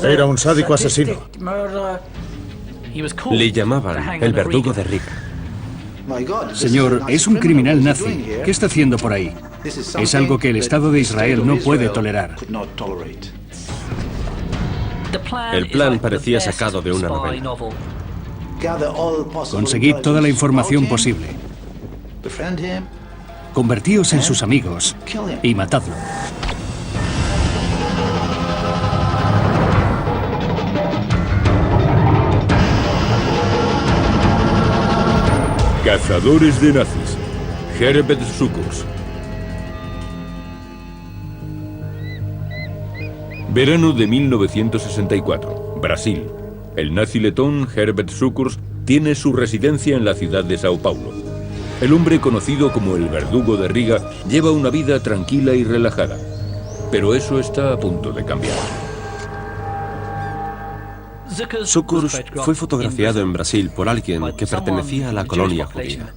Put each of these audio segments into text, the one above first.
Era un sádico asesino. Le llamaban el verdugo de Riga. Señor, es un criminal nazi. ¿Qué está haciendo por ahí? Es algo que el Estado de Israel no puede tolerar. El plan parecía sacado de una novela. Conseguid toda la información posible. Convertíos en sus amigos y matadlo. Cazadores de nazis. Herbert Sukurs. Verano de 1964. Brasil. El nazi letón Herbert Sukurs tiene su residencia en la ciudad de Sao Paulo. El hombre conocido como el verdugo de Riga lleva una vida tranquila y relajada. Pero eso está a punto de cambiar. Sukurs fue fotografiado en Brasil por alguien que pertenecía a la colonia judía.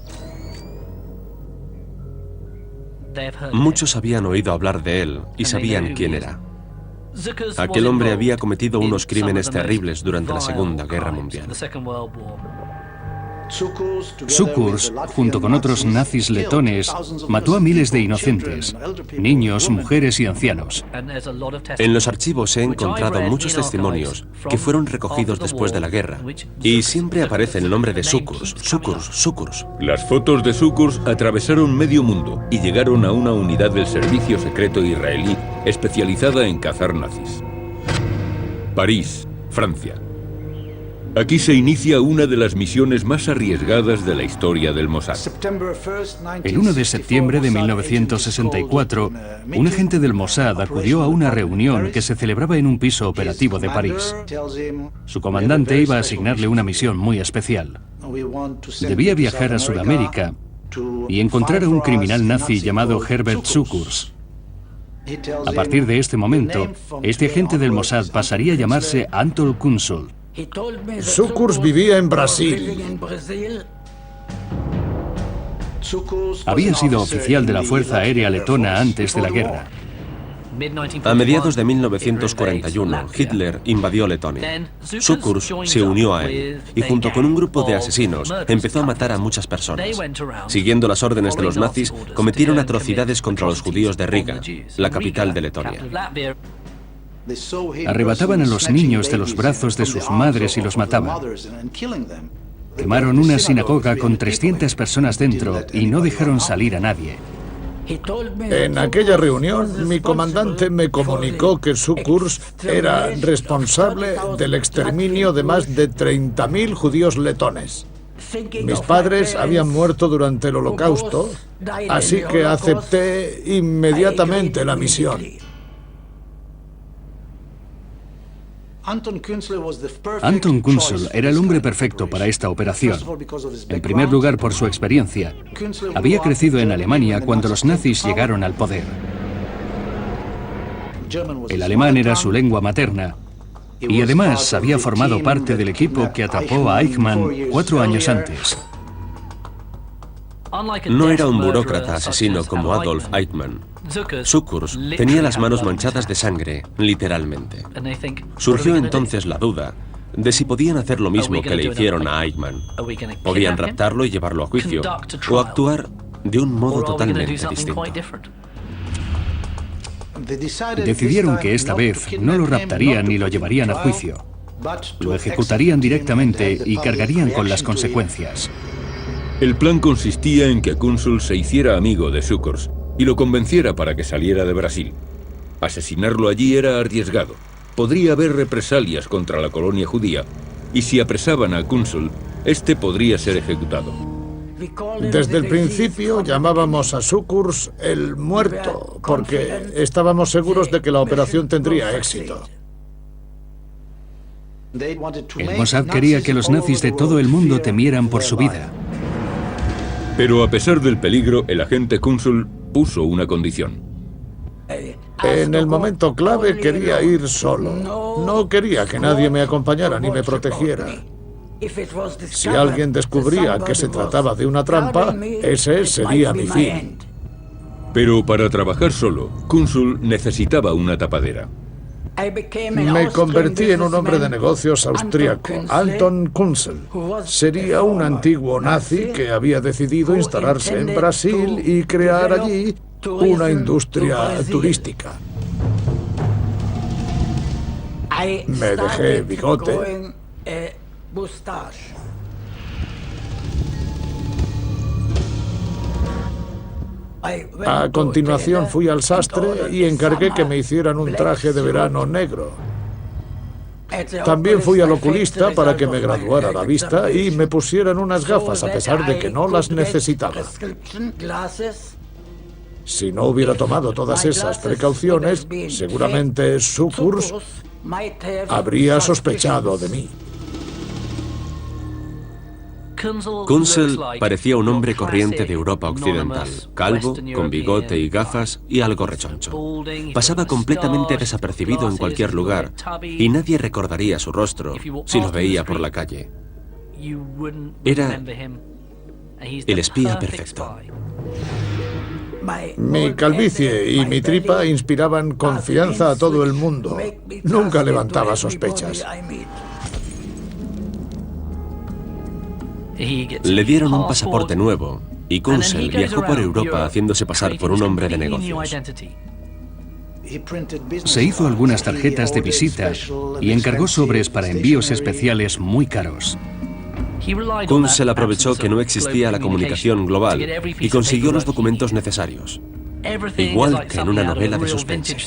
Muchos habían oído hablar de él y sabían quién era. Aquel hombre había cometido unos crímenes terribles durante la Segunda Guerra Mundial. Sukurs, junto con otros nazis letones, mató a miles de inocentes, niños, mujeres y ancianos. En los archivos he encontrado muchos testimonios que fueron recogidos después de la guerra, y siempre aparece el nombre de Sukurs, Sukurs, Sukurs. Las fotos de Sukurs atravesaron medio mundo y llegaron a una unidad del servicio secreto israelí especializada en cazar nazis. París, Francia. Aquí se inicia una de las misiones más arriesgadas de la historia del Mossad. El 1 de septiembre de 1964, un agente del Mossad acudió a una reunión que se celebraba en un piso operativo de París. Su comandante iba a asignarle una misión muy especial. Debía viajar a Sudamérica y encontrar a un criminal nazi llamado Herbert Sukurs. A partir de este momento, este agente del Mossad pasaría a llamarse Anton Kunsul. Sukurs vivía en Brasil. Había sido oficial de la Fuerza Aérea Letona antes de la guerra. A mediados de 1941, Hitler invadió Letonia. Sukurs se unió a él y junto con un grupo de asesinos empezó a matar a muchas personas. Siguiendo las órdenes de los nazis, cometieron atrocidades contra los judíos de Riga, la capital de Letonia. Arrebataban a los niños de los brazos de sus madres y los mataban. Quemaron una sinagoga con 300 personas dentro y no dejaron salir a nadie. En aquella reunión, mi comandante me comunicó que Sukurs era responsable del exterminio de más de 30.000 judíos letones. Mis padres habían muerto durante el Holocausto, así que acepté inmediatamente la misión. Anton Kunsul era el hombre perfecto para esta operación. En primer lugar, por su experiencia. Había crecido en Alemania cuando los nazis llegaron al poder. El alemán era su lengua materna. Y además había formado parte del equipo que atrapó a Eichmann 4 años antes. No era un burócrata asesino como Adolf Eichmann. Sukurs tenía las manos manchadas de sangre, literalmente. Surgió entonces la duda de si podían hacer lo mismo que le hicieron a Eichmann. Podían raptarlo y llevarlo a juicio, o actuar de un modo totalmente distinto. Decidieron que esta vez no lo raptarían ni lo llevarían a juicio. Lo ejecutarían directamente y cargarían con las consecuencias. El plan consistía en que Kunsul se hiciera amigo de Sukurs y lo convenciera para que saliera de Brasil. Asesinarlo allí era arriesgado. Podría haber represalias contra la colonia judía, y si apresaban a Kunsul, este podría ser ejecutado. Desde el principio llamábamos a Sukurs el muerto, porque estábamos seguros de que la operación tendría éxito. El Mossad quería que los nazis de todo el mundo temieran por su vida. Pero a pesar del peligro, el agente Kunsul puso una condición. En el momento clave quería ir solo. No quería que nadie me acompañara ni me protegiera. Si alguien descubría que se trataba de una trampa, ese sería mi fin. Pero para trabajar solo, Kunsul necesitaba una tapadera. Me convertí en un hombre de negocios austríaco, Anton Kunzel. Sería un antiguo nazi que había decidido instalarse en Brasil y crear allí una industria turística. Me dejé bigote. A continuación fui al sastre y encargué que me hicieran un traje de verano negro. También fui al oculista para que me graduara la vista y me pusieran unas gafas, a pesar de que no las necesitaba. Si no hubiera tomado todas esas precauciones, seguramente Sukurs habría sospechado de mí. Kunzel parecía un hombre corriente de Europa occidental, calvo, con bigote y gafas y algo rechoncho. Pasaba completamente desapercibido en cualquier lugar y nadie recordaría su rostro si lo veía por la calle. Era el espía perfecto. Mi calvicie y mi tripa inspiraban confianza a todo el mundo. Nunca levantaba sospechas. Le dieron un pasaporte nuevo y Kunzel viajó por Europa haciéndose pasar por un hombre de negocios. Se hizo algunas tarjetas de visita y encargó sobres para envíos especiales muy caros. Kunzel aprovechó que no existía la comunicación global y consiguió los documentos necesarios, igual que en una novela de suspense.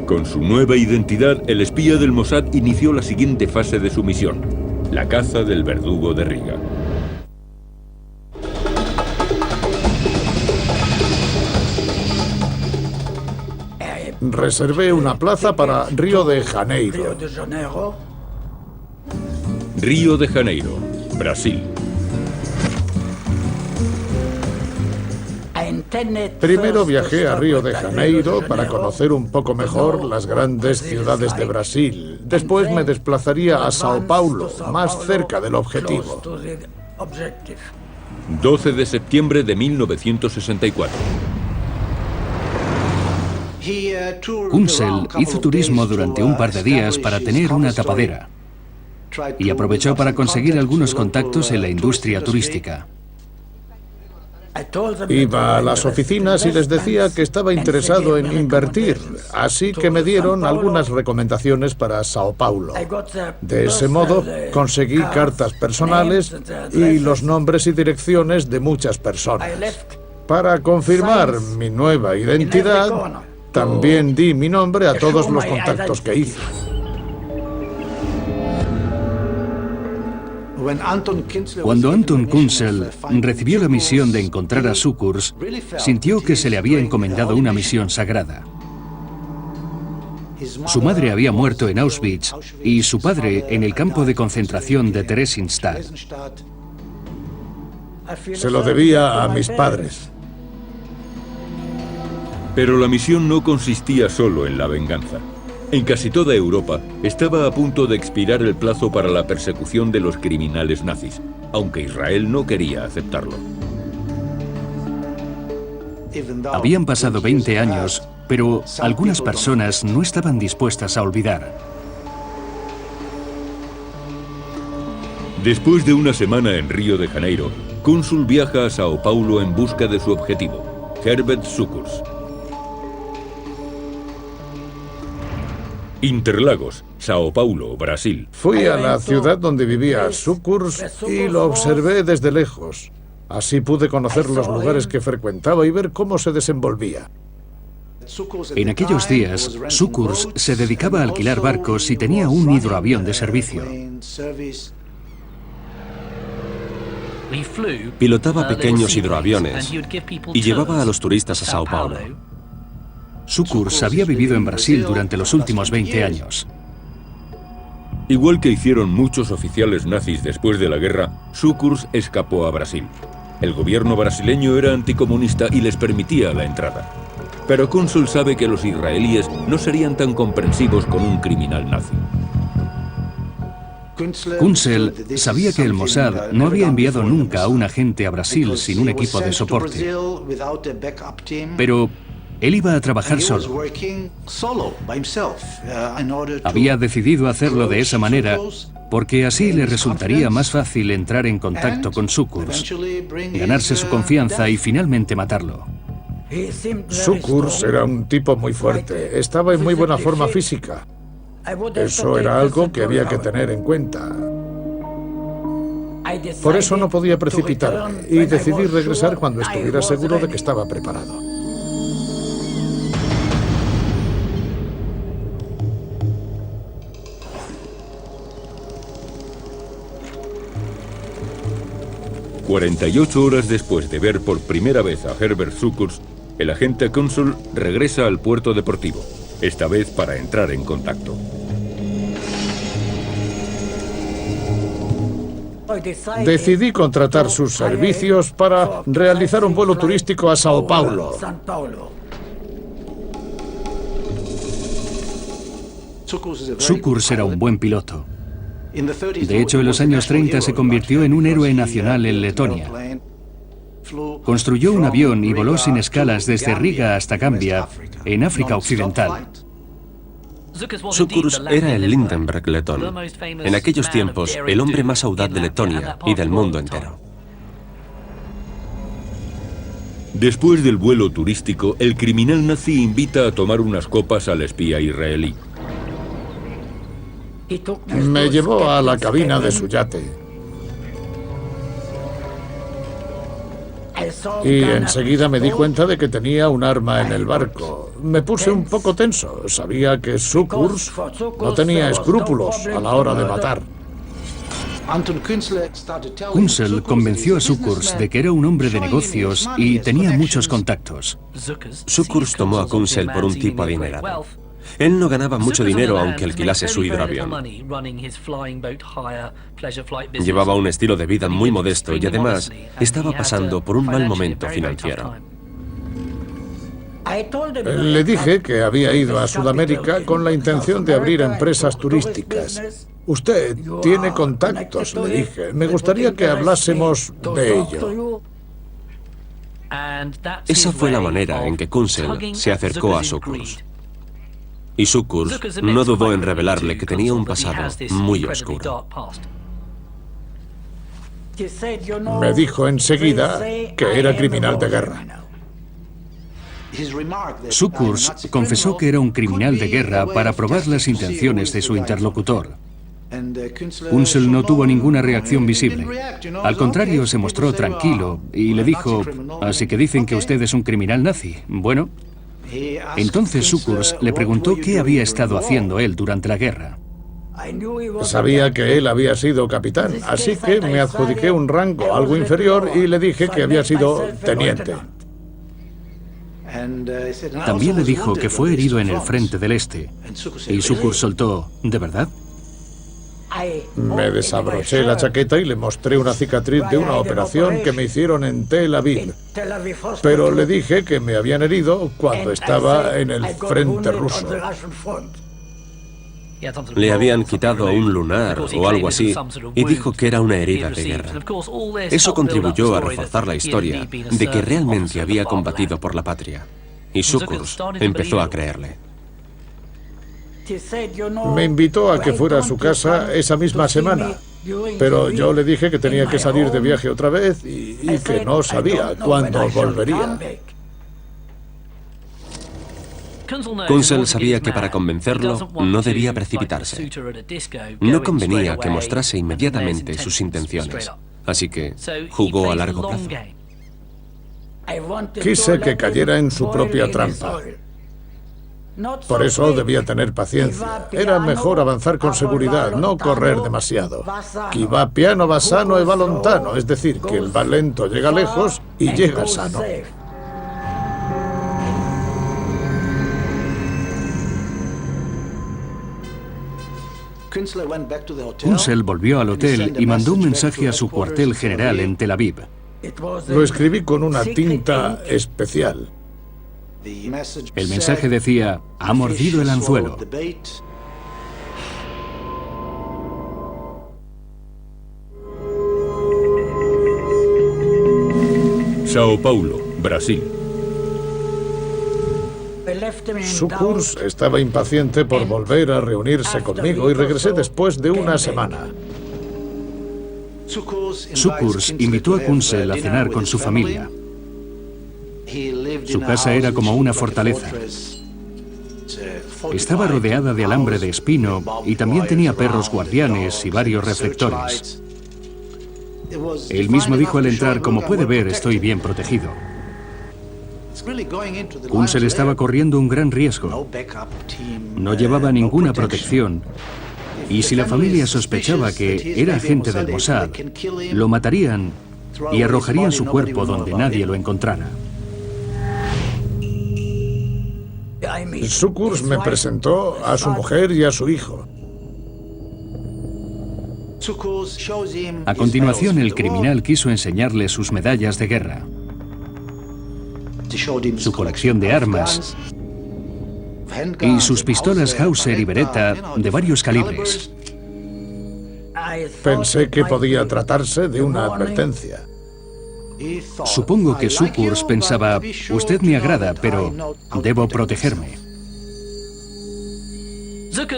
Con su nueva identidad, el espía del Mossad inició la siguiente fase de su misión: la caza del verdugo de Riga. Reservé una plaza para Río de Janeiro. Río de Janeiro, Brasil. Primero viajé a Río de Janeiro para conocer un poco mejor las grandes ciudades de Brasil. Después me desplazaría a Sao Paulo, más cerca del objetivo. 12 de septiembre de 1964. Kunzel hizo turismo durante un par de días para tener una tapadera y aprovechó para conseguir algunos contactos en la industria turística. Iba a las oficinas y les decía que estaba interesado en invertir, así que me dieron algunas recomendaciones para Sao Paulo. De ese modo, conseguí cartas personales y los nombres y direcciones de muchas personas. Para confirmar mi nueva identidad, también di mi nombre a todos los contactos que hice. Cuando Anton Kunzel recibió la misión de encontrar a Sukurs, sintió que se le había encomendado una misión sagrada. Su madre había muerto en Auschwitz y su padre en el campo de concentración de Theresienstadt. Se lo debía a mis padres. Pero la misión no consistía solo en la venganza. En casi toda Europa estaba a punto de expirar el plazo para la persecución de los criminales nazis, aunque Israel no quería aceptarlo. Habían pasado 20 años, pero algunas personas no estaban dispuestas a olvidar. Después de una semana en Río de Janeiro, Kunzel viaja a Sao Paulo en busca de su objetivo, Herbert Sukurs. Interlagos, Sao Paulo, Brasil. Fui a la ciudad donde vivía Sukurs y lo observé desde lejos. Así pude conocer los lugares que frecuentaba y ver cómo se desenvolvía. En aquellos días, Sukurs se dedicaba a alquilar barcos y tenía un hidroavión de servicio. Pilotaba pequeños hidroaviones y llevaba a los turistas a Sao Paulo. Sukurs había vivido en Brasil durante los últimos 20 años. Igual que hicieron muchos oficiales nazis después de la guerra, Sukurs escapó a Brasil. El gobierno brasileño era anticomunista y les permitía la entrada. Pero Kunzel sabe que los israelíes no serían tan comprensivos con un criminal nazi. Kunzel sabía que el Mossad no había enviado nunca a un agente a Brasil sin un equipo de soporte. Pero Él iba a trabajar solo. Había decidido hacerlo de esa manera porque así le resultaría más fácil entrar en contacto con Sukurs, ganarse su confianza y finalmente matarlo. Sukurs era un tipo muy fuerte, estaba en muy buena forma física. Eso era algo que había que tener en cuenta. Por eso no podía precipitarme y decidí regresar cuando estuviera seguro de que estaba preparado. «48 horas después de ver por primera vez a Herbert Sukurs, el agente Consul regresa al puerto deportivo, esta vez para entrar en contacto. Decidí contratar sus servicios para realizar un vuelo turístico a Sao Paulo. Sukurs era un buen piloto. De hecho, en los años 30 se convirtió en un héroe nacional en Letonia. Construyó un avión y voló sin escalas desde Riga hasta Gambia, en África Occidental. Sukurs era el Lindenberg letón. En aquellos tiempos, el hombre más audaz de Letonia y del mundo entero. Después del vuelo turístico, el criminal nazi invita a tomar unas copas al espía israelí. Me llevó a la cabina de su yate. Y enseguida me di cuenta de que tenía un arma en el barco. Me puse un poco tenso. Sabía que Sukurs no tenía escrúpulos a la hora de matar. Kunzel convenció a Sukurs de que era un hombre de negocios y tenía muchos contactos. Sukurs tomó a Kunzel por un tipo adinerado. Él no ganaba mucho dinero aunque alquilase su hidroavión. Llevaba un estilo de vida muy modesto y además estaba pasando por un mal momento financiero. Le dije que había ido a Sudamérica con la intención de abrir empresas turísticas. Usted tiene contactos, le dije. Me gustaría que hablásemos de ello. Esa fue la manera en que Kunzel se acercó a Sukurs. Y Sukurs no dudó en revelarle que tenía un pasado muy oscuro. Me dijo enseguida que era criminal de guerra. Sukurs confesó que era un criminal de guerra para probar las intenciones de su interlocutor. Kunzel no tuvo ninguna reacción visible. Al contrario, se mostró tranquilo y le dijo: «Así que dicen que usted es un criminal nazi. Bueno». Entonces Sukurs le preguntó qué había estado haciendo él durante la guerra. Sabía que él había sido capitán, así que me adjudiqué un rango algo inferior y le dije que había sido teniente. También le dijo que fue herido en el frente del este. Y Sukurs soltó: «¿De verdad?». Me desabroché la chaqueta y le mostré una cicatriz de una operación que me hicieron en Tel Aviv. Pero le dije que me habían herido cuando estaba en el frente ruso. Le habían quitado un lunar o algo así y dijo que era una herida de guerra. Eso contribuyó a reforzar la historia de que realmente había combatido por la patria. Y Sukurs empezó a creerle. Me invitó a que fuera a su casa esa misma semana, pero yo le dije que tenía que salir de viaje otra vez y que no sabía cuándo volvería. Kunzel sabía que para convencerlo no debía precipitarse. No convenía que mostrase inmediatamente sus intenciones, así que jugó a largo plazo. Quise que cayera en su propia trampa. Por eso debía tener paciencia. Era mejor avanzar con seguridad, no correr demasiado. Chi va piano va sano e va lontano, es decir, que el va lento llega lejos y llega sano. Kunzel volvió al hotel y mandó un mensaje a su cuartel general en Tel Aviv. Lo escribí con una tinta especial. El mensaje decía: «Ha mordido el anzuelo». Sao Paulo, Brasil. Sukurs estaba impaciente por volver a reunirse conmigo y regresé después de una semana. Sukurs invitó a Kunsel a cenar con su familia. Su casa era como una fortaleza. Estaba rodeada de alambre de espino y también tenía perros guardianes y varios reflectores. Él mismo dijo al entrar: como puede ver, estoy bien protegido. Kunsel estaba corriendo un gran riesgo. No llevaba ninguna protección. Y si la familia sospechaba que era agente del Mossad, lo matarían y arrojarían su cuerpo donde nadie lo encontrara. Sukurs me presentó a su mujer y a su hijo. A continuación, el criminal quiso enseñarle sus medallas de guerra, su colección de armas y sus pistolas Hauser y Beretta de varios calibres. Pensé que podía tratarse de una advertencia. Supongo que Sukurs pensaba: usted me agrada, pero debo protegerme.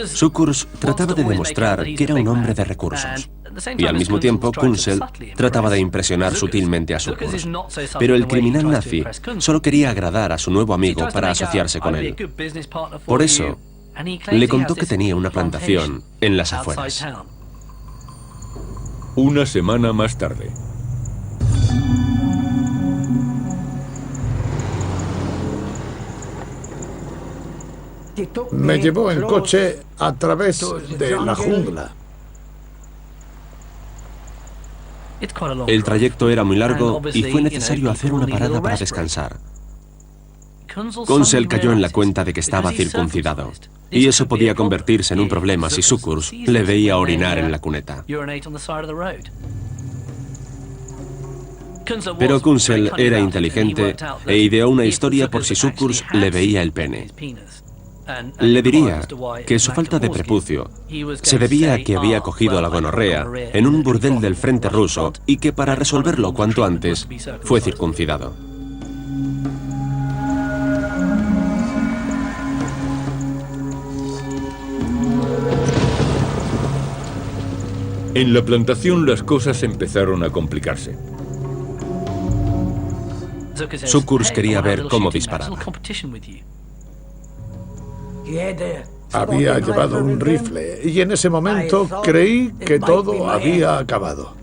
Sukurs trataba de demostrar que era un hombre de recursos. Y al mismo tiempo, Kunsel trataba de impresionar sutilmente a Sukurs. Pero el criminal nazi solo quería agradar a su nuevo amigo para asociarse con él. Por eso, le contó que tenía una plantación en las afueras. Una semana más tarde. Me llevó en coche a través de la jungla. El trayecto era muy largo y fue necesario hacer una parada para descansar. Kunsel cayó en la cuenta de que estaba circuncidado, y eso podía convertirse en un problema si Sukurs le veía orinar en la cuneta. Pero Kunsel era inteligente e ideó una historia por si Sukurs le veía el pene. Le diría que su falta de prepucio se debía a que había cogido la gonorrea en un burdel del frente ruso y que para resolverlo cuanto antes fue circuncidado. En la plantación las cosas empezaron a complicarse. Sukurs quería ver cómo disparaba. Había llevado un rifle y en ese momento creí que todo había acabado.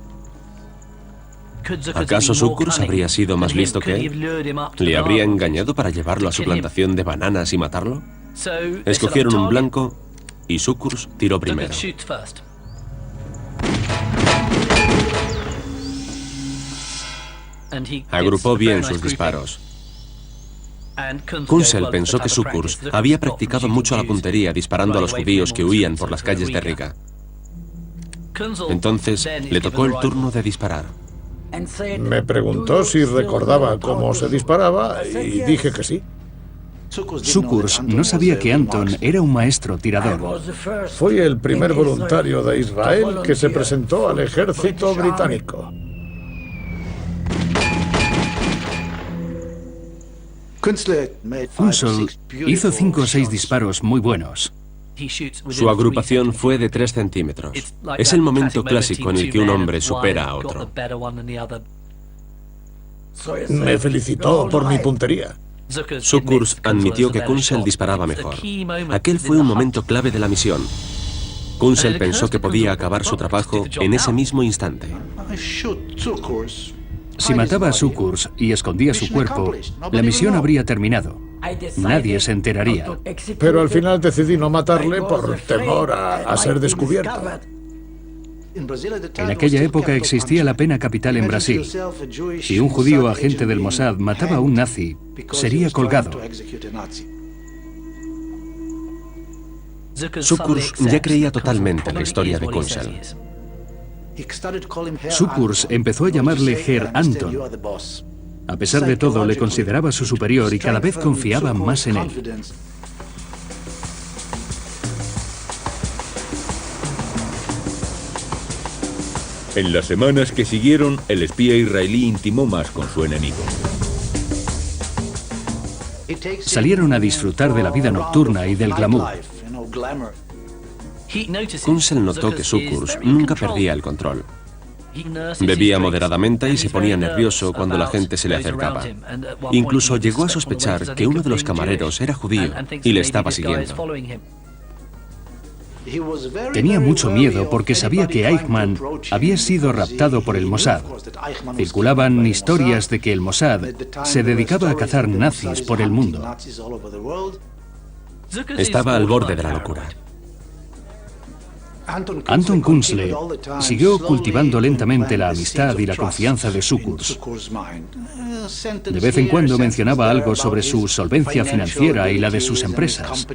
¿Acaso Sukurs habría sido más listo que él? ¿Le habría engañado para llevarlo a su plantación de bananas y matarlo? Escogieron un blanco y Sukurs tiró primero. Agrupó bien sus disparos. Kunsel pensó que Sukurs había practicado mucho la puntería disparando a los judíos que huían por las calles de Riga. Entonces le tocó el turno de disparar. Me preguntó si recordaba cómo se disparaba y dije que sí. Sukurs no sabía que Anton era un maestro tirador. Fui el primer voluntario de Israel que se presentó al ejército británico. Kunsel hizo 5 o 6 disparos muy buenos. Su agrupación fue de 3 centímetros. Es el momento clásico en el que un hombre supera a otro. Me felicitó por mi puntería. Sukurs admitió que Kunsel disparaba mejor. Aquel fue un momento clave de la misión. Kunsel pensó que podía acabar su trabajo en ese mismo instante. Si mataba a Sukurs y escondía su cuerpo, la misión habría terminado. Nadie se enteraría. Pero al final decidí no matarle por temor a ser descubierto. En aquella época existía la pena capital en Brasil. Si un judío agente del Mossad mataba a un nazi, sería colgado. Sukurs ya creía totalmente la historia de Kunsel. Sukurs empezó a llamarle Herr Anton. A pesar de todo, le consideraba su superior y cada vez confiaba más en él. En las semanas que siguieron, el espía israelí intimó más con su enemigo. Salieron a disfrutar de la vida nocturna y del glamour. Kunzel notó que Sukurs nunca perdía el control. Bebía moderadamente y se ponía nervioso cuando la gente se le acercaba. Incluso llegó a sospechar que uno de los camareros era judío y le estaba siguiendo. Tenía mucho miedo porque sabía que Eichmann había sido raptado por el Mossad. Circulaban historias de que el Mossad se dedicaba a cazar nazis por el mundo. Estaba al borde de la locura. Anton Kunzel siguió cultivando lentamente la amistad y la confianza de Sukurs. De vez en cuando mencionaba algo sobre su solvencia financiera y la de sus empresas.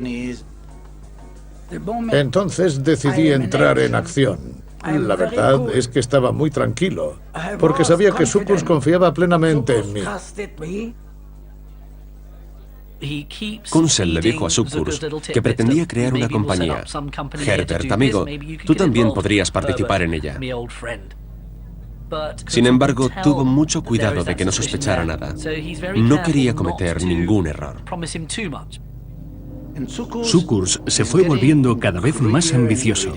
Entonces decidí entrar en acción. La verdad es que estaba muy tranquilo, porque sabía que Sukurs confiaba plenamente en mí. Kunzel le dijo a Sukurs que pretendía crear una compañía. Herbert, amigo, tú también podrías participar en ella. Sin embargo, tuvo mucho cuidado de que no sospechara nada. No quería cometer ningún error. Sukurs se fue volviendo cada vez más ambicioso.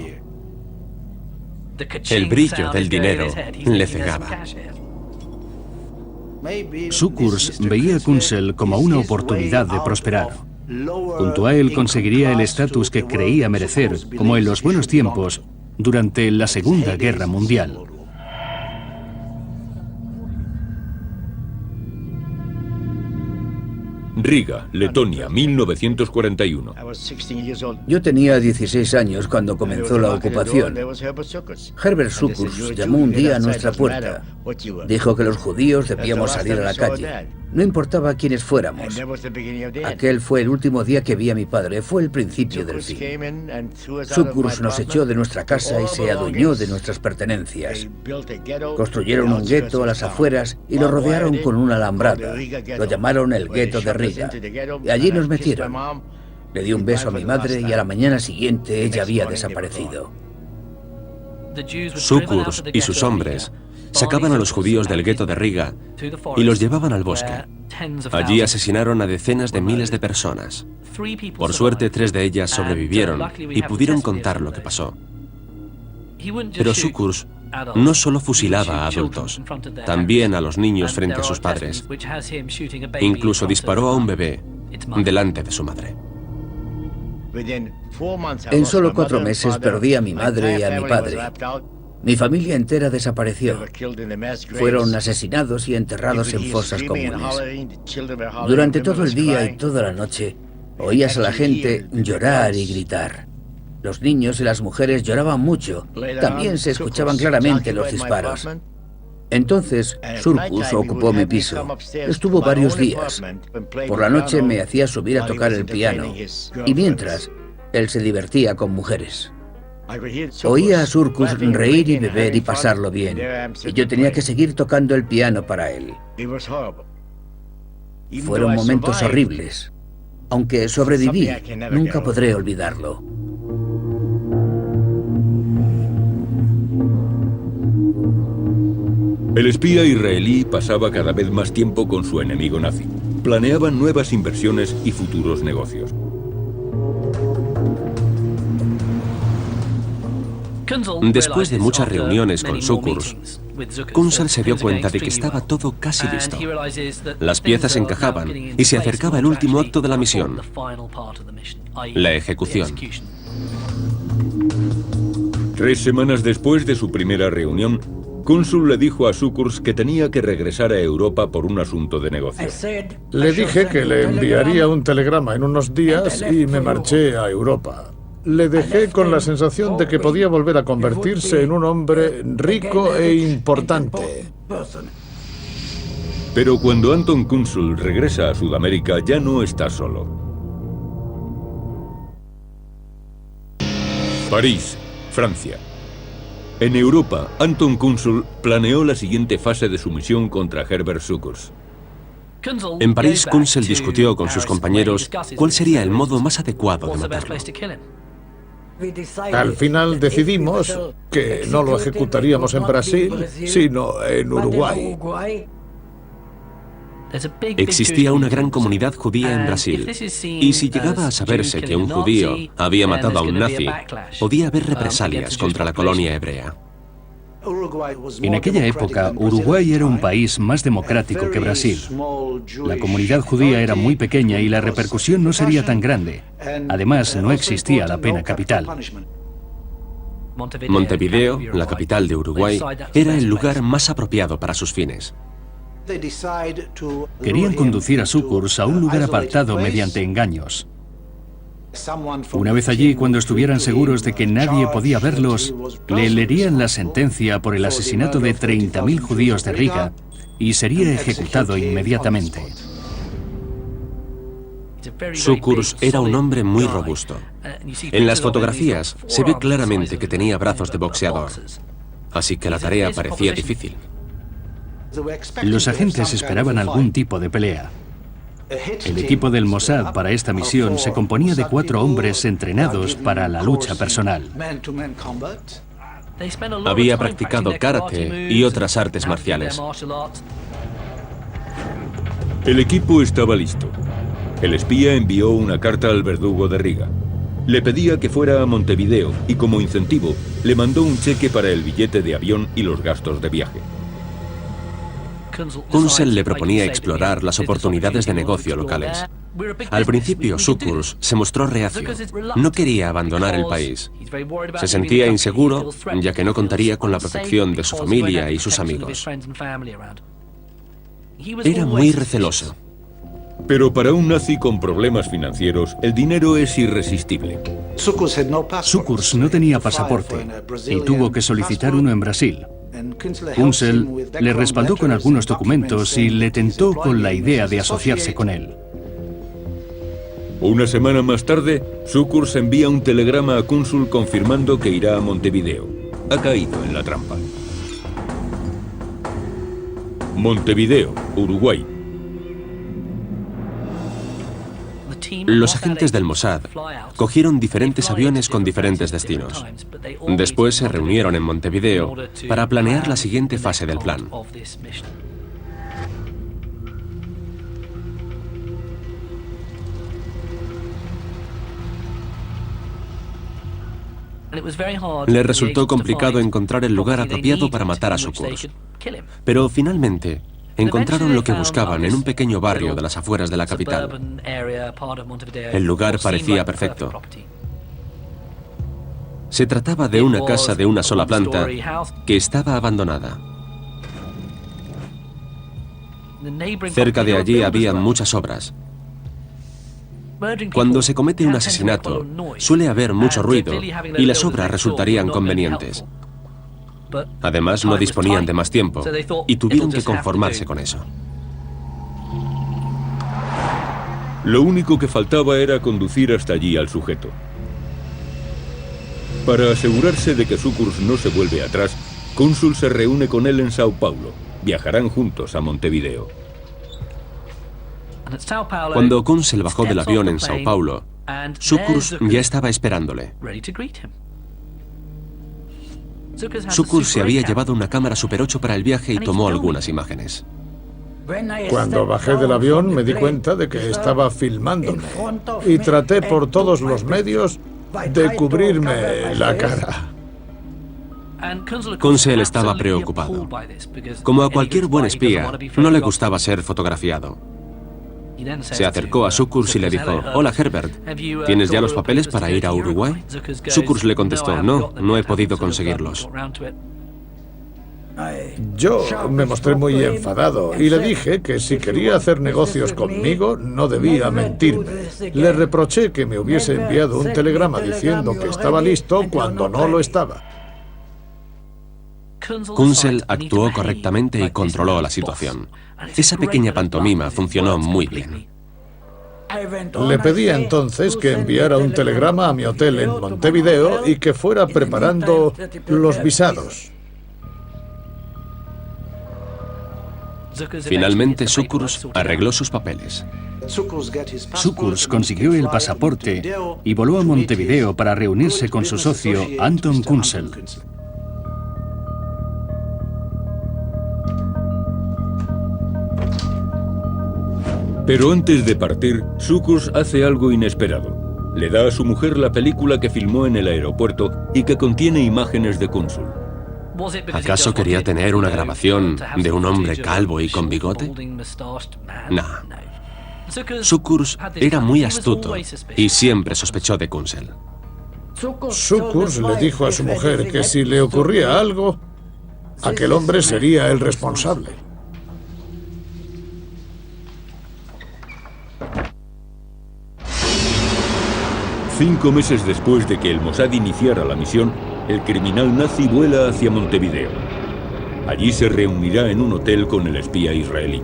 El brillo del dinero le cegaba. Sukurs veía a Kunzel como una oportunidad de prosperar. Junto a él conseguiría el estatus que creía merecer, como en los buenos tiempos, durante la Segunda Guerra Mundial. Riga, Letonia, 1941. Yo tenía 16 años cuando comenzó la ocupación. Herbert Sukurs llamó un día a nuestra puerta. Dijo que los judíos debíamos salir a la calle. No importaba quiénes fuéramos. Aquel fue el último día que vi a mi padre. Fue el principio del fin. Sukurs nos echó de nuestra casa y se adueñó de nuestras pertenencias. Construyeron un gueto a las afueras y lo rodearon con una alambrada. Lo llamaron el gueto de Riga. Y allí nos metieron. Le di un beso a mi madre y a la mañana siguiente ella había desaparecido. Sukurs y sus hombres sacaban a los judíos del gueto de Riga y los llevaban al bosque. Allí asesinaron a decenas de miles de personas. Por suerte, 3 de ellas sobrevivieron y pudieron contar lo que pasó. Pero Sukurs no solo fusilaba a adultos, también a los niños frente a sus padres. Incluso disparó a un bebé delante de su madre. En solo 4 meses perdí a mi madre y a mi padre. Mi familia entera desapareció. Fueron asesinados y enterrados en fosas comunes. Durante todo el día y toda la noche, oías a la gente llorar y gritar. Los niños y las mujeres lloraban mucho. También se escuchaban claramente los disparos. Entonces, Sukurs ocupó mi piso. Estuvo varios días. Por la noche me hacía subir a tocar el piano. Y mientras, él se divertía con mujeres. Oía a Sukurs reír y beber y pasarlo bien. Y yo tenía que seguir tocando el piano para él. Fueron momentos horribles. Aunque sobreviví, nunca podré olvidarlo. El espía israelí pasaba cada vez más tiempo con su enemigo nazi. Planeaban nuevas inversiones y futuros negocios. Después de muchas reuniones con Sukurs, Kunzel se dio cuenta de que estaba todo casi listo. Las piezas encajaban y se acercaba el último acto de la misión, la ejecución. 3 semanas después de su primera reunión, Kunzel le dijo a Sukurs que tenía que regresar a Europa por un asunto de negocio. Le dije que le enviaría un telegrama en unos días y me marché a Europa. Le dejé con la sensación de que podía volver a convertirse en un hombre rico e importante. Pero cuando Anton Kunzel regresa a Sudamérica, ya no está solo. París, Francia. En Europa, Anton Kunzel planeó la siguiente fase de su misión contra Herbert Sukurs. En París, Kunzel discutió con sus compañeros cuál sería el modo más adecuado de matarlo. Al final decidimos que no lo ejecutaríamos en Brasil, sino en Uruguay. Existía una gran comunidad judía en Brasil, y si llegaba a saberse que un judío había matado a un nazi, podía haber represalias contra la colonia hebrea. En aquella época, Uruguay era un país más democrático que Brasil. La comunidad judía era muy pequeña y la repercusión no sería tan grande. Además, no existía la pena capital. Montevideo, la capital de Uruguay, era el lugar más apropiado para sus fines. Querían conducir a Sukurs a un lugar apartado mediante engaños. Una vez allí, cuando estuvieran seguros de que nadie podía verlos, le leerían la sentencia por el asesinato de 30.000 judíos de Riga y sería ejecutado inmediatamente. Sukurs era un hombre muy robusto. En las fotografías se ve claramente que tenía brazos de boxeador, así que la tarea parecía difícil. Los agentes esperaban algún tipo de pelea. El equipo del Mossad para esta misión se componía de 4 hombres entrenados para la lucha personal. Había practicado karate y otras artes marciales. El equipo estaba listo. El espía envió una carta al verdugo de Riga. Le pedía que fuera a Montevideo y como incentivo le mandó un cheque para el billete de avión y los gastos de viaje. Kunsel le proponía explorar las oportunidades de negocio locales. Al principio, Sukurs se mostró reacio. No quería abandonar el país. Se sentía inseguro, ya que no contaría con la protección de su familia y sus amigos. Era muy receloso. Pero para un nazi con problemas financieros, el dinero es irresistible. Sukurs no tenía pasaporte y tuvo que solicitar uno en Brasil. Kunsel le respaldó con algunos documentos y le tentó con la idea de asociarse con él. Una semana más tarde, Sukurs envía un telegrama a Kunsel confirmando que irá a Montevideo. Ha caído en la trampa. Montevideo, Uruguay. Los agentes del Mossad cogieron diferentes aviones con diferentes destinos. Después se reunieron en Montevideo para planear la siguiente fase del plan. Le resultó complicado encontrar el lugar apropiado para matar a Sukurs, pero finalmente encontraron lo que buscaban en un pequeño barrio de las afueras de la capital. El lugar parecía perfecto. Se trataba de una casa de una sola planta que estaba abandonada. Cerca de allí había muchas obras. Cuando se comete un asesinato, suele haber mucho ruido y las obras resultarían convenientes. Además, no disponían de más tiempo y tuvieron que conformarse con eso. Lo único que faltaba era conducir hasta allí al sujeto. Para asegurarse de que Sukurs no se vuelve atrás, Kunsel se reúne con él en Sao Paulo. Viajarán juntos a Montevideo. Cuando Kunsel bajó del avión en Sao Paulo, Sukurs ya estaba esperándole. Sukurs se había llevado una cámara Super 8 para el viaje y tomó algunas imágenes. Cuando bajé del avión me di cuenta de que estaba filmándome y traté por todos los medios de cubrirme la cara. Kunsel estaba preocupado. Como a cualquier buen espía, no le gustaba ser fotografiado. Se acercó a Sukurs y le dijo: «Hola Herbert, ¿tienes ya los papeles para ir a Uruguay?» Sukurs le contestó: no he podido conseguirlos. Yo me mostré muy enfadado y le dije que si quería hacer negocios conmigo no debía mentirme. Le reproché que me hubiese enviado un telegrama diciendo que estaba listo cuando no lo estaba. Kunsel actuó correctamente y controló la situación. Esa pequeña pantomima funcionó muy bien. Le pedí entonces que enviara un telegrama a mi hotel en Montevideo y que fuera preparando los visados. Finalmente, Sukurs arregló sus papeles. Sukurs consiguió el pasaporte y voló a Montevideo para reunirse con su socio Anton Kunsel. Pero antes de partir, Sukurs hace algo inesperado. Le da a su mujer la película que filmó en el aeropuerto y que contiene imágenes de Kunzel. ¿Acaso quería tener una grabación de un hombre calvo y con bigote? No. Sukurs era muy astuto y siempre sospechó de Kunzel. Sukurs le dijo a su mujer que si le ocurría algo, aquel hombre sería el responsable. Cinco meses después de que el Mossad iniciara la misión, el criminal nazi vuela hacia Montevideo. Allí se reunirá en un hotel con el espía israelí.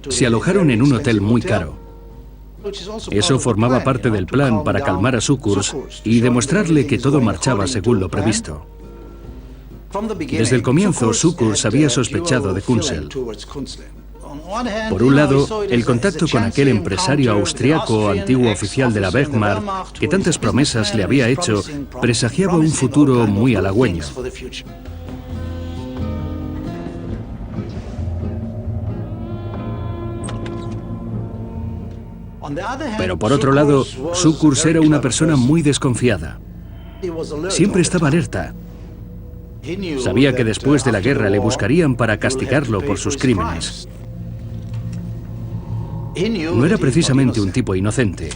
Se alojaron en un hotel muy caro. Eso formaba parte del plan para calmar a Sukurs y demostrarle que todo marchaba según lo previsto. Desde el comienzo, Sukurs había sospechado de Kunzel. Por un lado, el contacto con aquel empresario austriaco, antiguo oficial de la Wehrmacht, que tantas promesas le había hecho, presagiaba un futuro muy halagüeño. Pero por otro lado, Sukurs era una persona muy desconfiada. Siempre estaba alerta. Sabía que después de la guerra le buscarían para castigarlo por sus crímenes. No era precisamente un tipo inocente.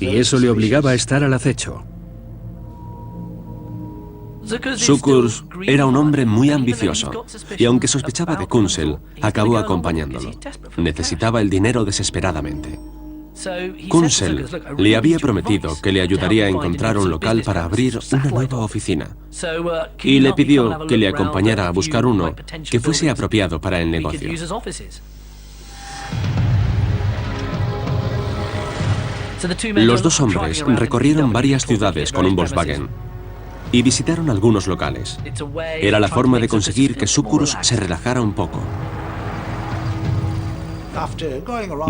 Y eso le obligaba a estar al acecho. Sukurs era un hombre muy ambicioso y aunque sospechaba de Kunzel, acabó acompañándolo. Necesitaba el dinero desesperadamente. Kunzel le había prometido que le ayudaría a encontrar un local para abrir una nueva oficina y le pidió que le acompañara a buscar uno que fuese apropiado para el negocio. Los dos hombres recorrieron varias ciudades con un Volkswagen y visitaron algunos locales. Era la forma de conseguir que Sukurs se relajara un poco.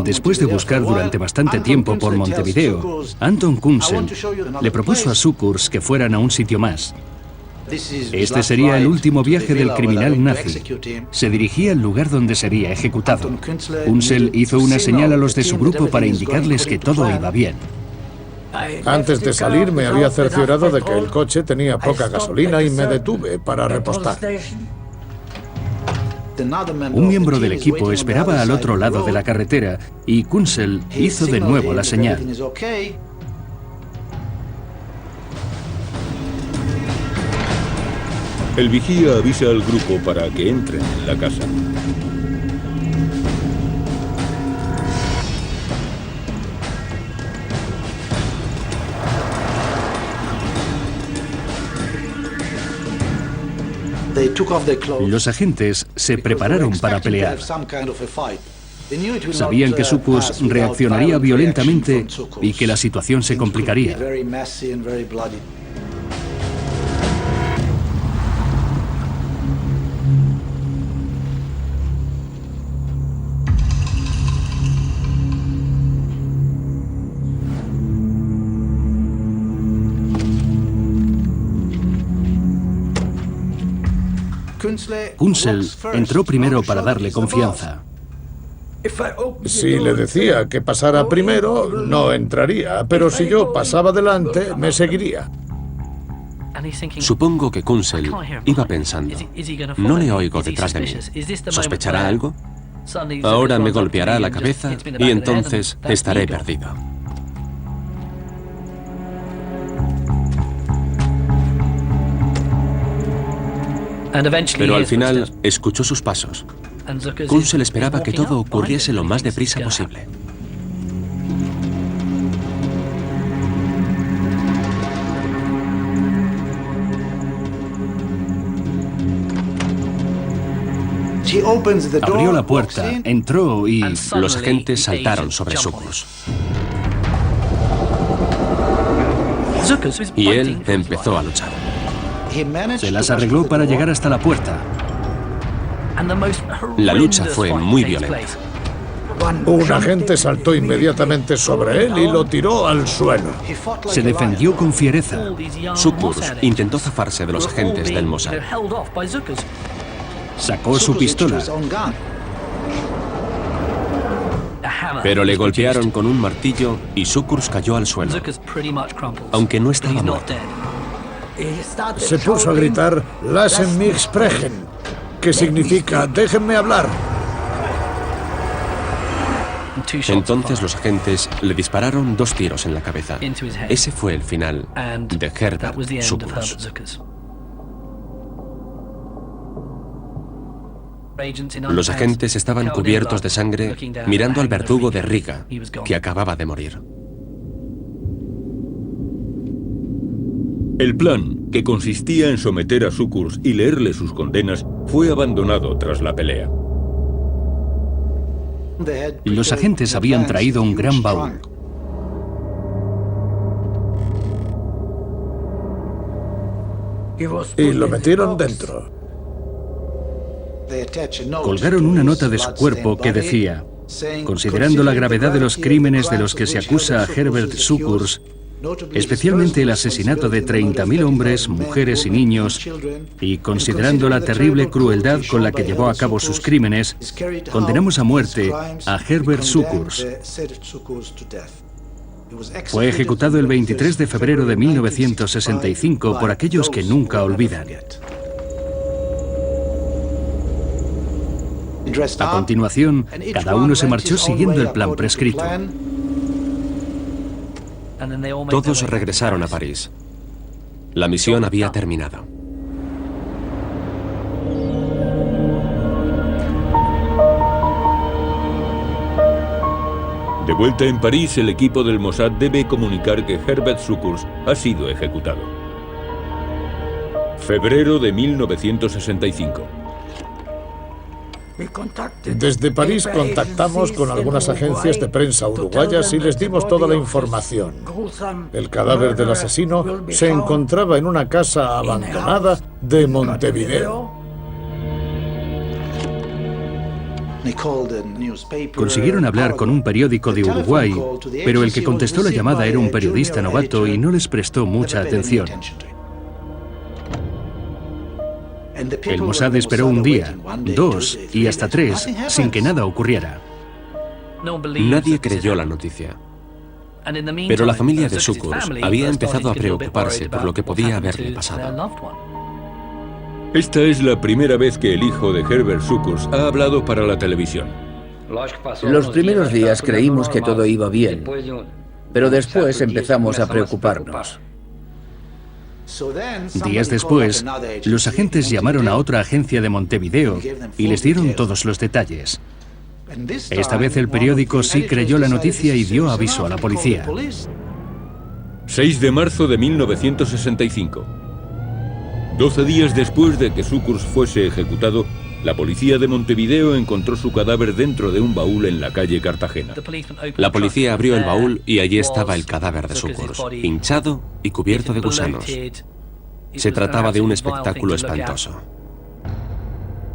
Después de buscar durante bastante tiempo por Montevideo, Anton Kunzel le propuso a Sukurs que fueran a un sitio más. Este sería el último viaje del criminal nazi. Se dirigía al lugar donde sería ejecutado. Kunzel hizo una señal a los de su grupo para indicarles que todo iba bien. Antes de salir me había cerciorado de que el coche tenía poca gasolina y me detuve para repostar. Un miembro del equipo esperaba al otro lado de la carretera y Kunzel hizo de nuevo la señal. El vigía avisa al grupo para que entren en la casa. Los agentes se prepararon para pelear. Sabían que Sukurs reaccionaría violentamente y que la situación se complicaría. Kunzel entró primero para darle confianza. Si le decía que pasara primero, no entraría, pero si yo pasaba delante, me seguiría. Supongo que Kunzel iba pensando, no le oigo detrás de mí. ¿Sospechará algo? Ahora me golpeará la cabeza y entonces estaré perdido. Pero al final escuchó sus pasos. Kunzel esperaba que todo ocurriese lo más deprisa posible. Abrió la puerta, entró y los agentes saltaron sobre Sukurs. Y él empezó a luchar. se las arregló para llegar hasta la puerta. La lucha fue muy violenta. Un agente saltó inmediatamente sobre él y lo tiró al suelo. Se defendió con fiereza. Sukurs intentó zafarse de los agentes del Mossad. Sacó su pistola. Pero le golpearon con un martillo y Sukurs cayó al suelo, aunque no estaba muerto. Se puso a gritar "Lassen mich sprechen", que significa "déjenme hablar". Entonces los agentes le dispararon 2 tiros en la cabeza. Ese fue el final de Herbert Sukurs. Los agentes estaban cubiertos de sangre mirando al verdugo de Riga, que acababa de morir. El plan, que consistía en someter a Sukurs y leerle sus condenas, fue abandonado tras la pelea. Los agentes habían traído un gran baúl. Y lo metieron dentro. Colgaron una nota de su cuerpo que decía: considerando la gravedad de los crímenes de los que se acusa a Herbert Sukurs, especialmente el asesinato de 30.000 hombres, mujeres y niños, y considerando la terrible crueldad con la que llevó a cabo sus crímenes, condenamos a muerte a Herbert Sukurs. Fue ejecutado el 23 de febrero de 1965 por aquellos que nunca olvidan. A continuación, cada uno se marchó siguiendo el plan prescrito. Todos regresaron a París. La misión había terminado. De vuelta en París, el equipo del Mossad debe comunicar que Herbert Sukurs ha sido ejecutado. Febrero de 1965. Desde París contactamos con algunas agencias de prensa uruguayas y les dimos toda la información. El cadáver del asesino se encontraba en una casa abandonada de Montevideo. Consiguieron hablar con un periódico de Uruguay, pero el que contestó la llamada era un periodista novato y no les prestó mucha atención. El Mossad esperó un día, 2 y hasta 3 sin que nada ocurriera. Nadie creyó la noticia. Pero la familia de Sukurs había empezado a preocuparse por lo que podía haberle pasado. Esta es la primera vez que el hijo de Herbert Sukurs ha hablado para la televisión. Los primeros días creímos que todo iba bien, pero después empezamos a preocuparnos. Días después, los agentes llamaron a otra agencia de Montevideo y les dieron todos los detalles. Esta vez el periódico sí creyó la noticia y dio aviso a la policía. 6 de marzo de 1965. 12 días después de que Sukurs fuese ejecutado, la policía de Montevideo encontró su cadáver dentro de un baúl en la calle Cartagena. La policía abrió el baúl y allí estaba el cadáver de Sukurs, hinchado y cubierto de gusanos. Se trataba de un espectáculo espantoso.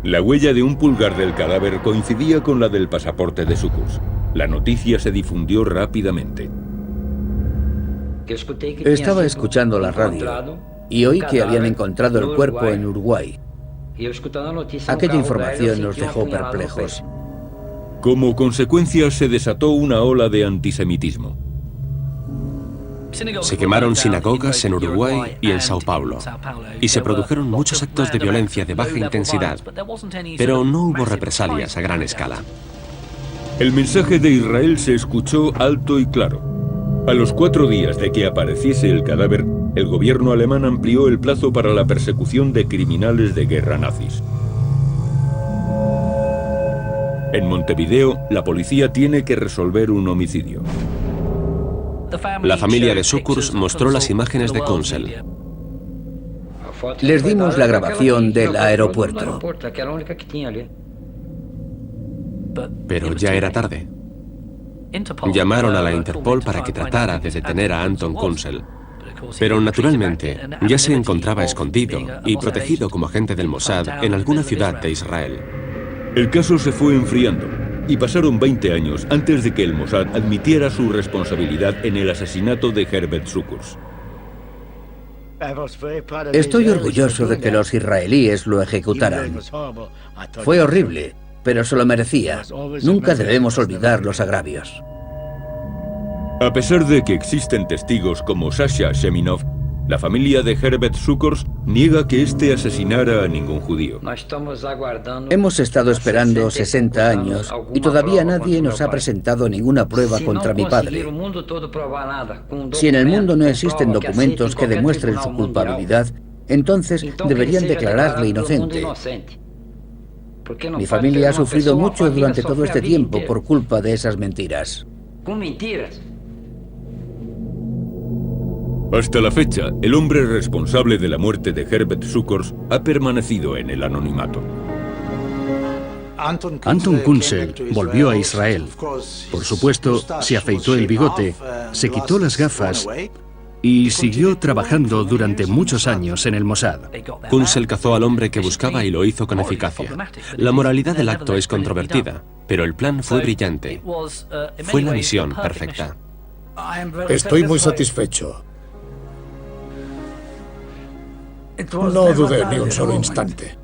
La huella de un pulgar del cadáver coincidía con la del pasaporte de Sukurs. La noticia se difundió rápidamente. Estaba escuchando la radio y oí que habían encontrado el cuerpo en Uruguay. Aquella información nos dejó perplejos. Como consecuencia, se desató una ola de antisemitismo. Se quemaron sinagogas en Uruguay y en Sao Paulo, y se produjeron muchos actos de violencia de baja intensidad, pero no hubo represalias a gran escala. El mensaje de Israel se escuchó alto y claro. A los 4 días de que apareciese el cadáver, el gobierno alemán amplió el plazo para la persecución de criminales de guerra nazis. En Montevideo, la policía tiene que resolver un homicidio. La familia de Sukurs mostró las imágenes de Kunsel. Les dimos la grabación del aeropuerto. Pero ya era tarde. Llamaron a la Interpol para que tratara de detener a Anton Kunsel. Pero naturalmente ya se encontraba escondido y protegido como agente del Mossad en alguna ciudad de Israel. El caso se fue enfriando. y pasaron 20 años antes de que el Mossad admitiera su responsabilidad en el asesinato de Herbert Sukurs. Estoy orgulloso de que los israelíes lo ejecutaran. Fue horrible, pero se lo merecía. Nunca debemos olvidar los agravios. A pesar de que existen testigos como Sasha Sheminov, la familia de Herbert Sukurs niega que éste asesinara a ningún judío. Hemos estado esperando 60 años y todavía nadie nos ha presentado ninguna prueba contra mi padre. Si en el mundo no existen documentos que demuestren su culpabilidad, entonces deberían declararle inocente. Mi familia ha sufrido mucho durante todo este tiempo por culpa de esas mentiras. Hasta la fecha, el hombre responsable de la muerte de Herbert Sukurs ha permanecido en el anonimato. Anton Kunzel volvió a Israel. Por supuesto, se afeitó el bigote, se quitó las gafas y siguió trabajando durante muchos años en el Mossad. Kunzel cazó al hombre que buscaba y lo hizo con eficacia. La moralidad del acto es controvertida, pero el plan fue brillante. Fue la misión perfecta. Estoy muy satisfecho. No dudé ni un solo instante.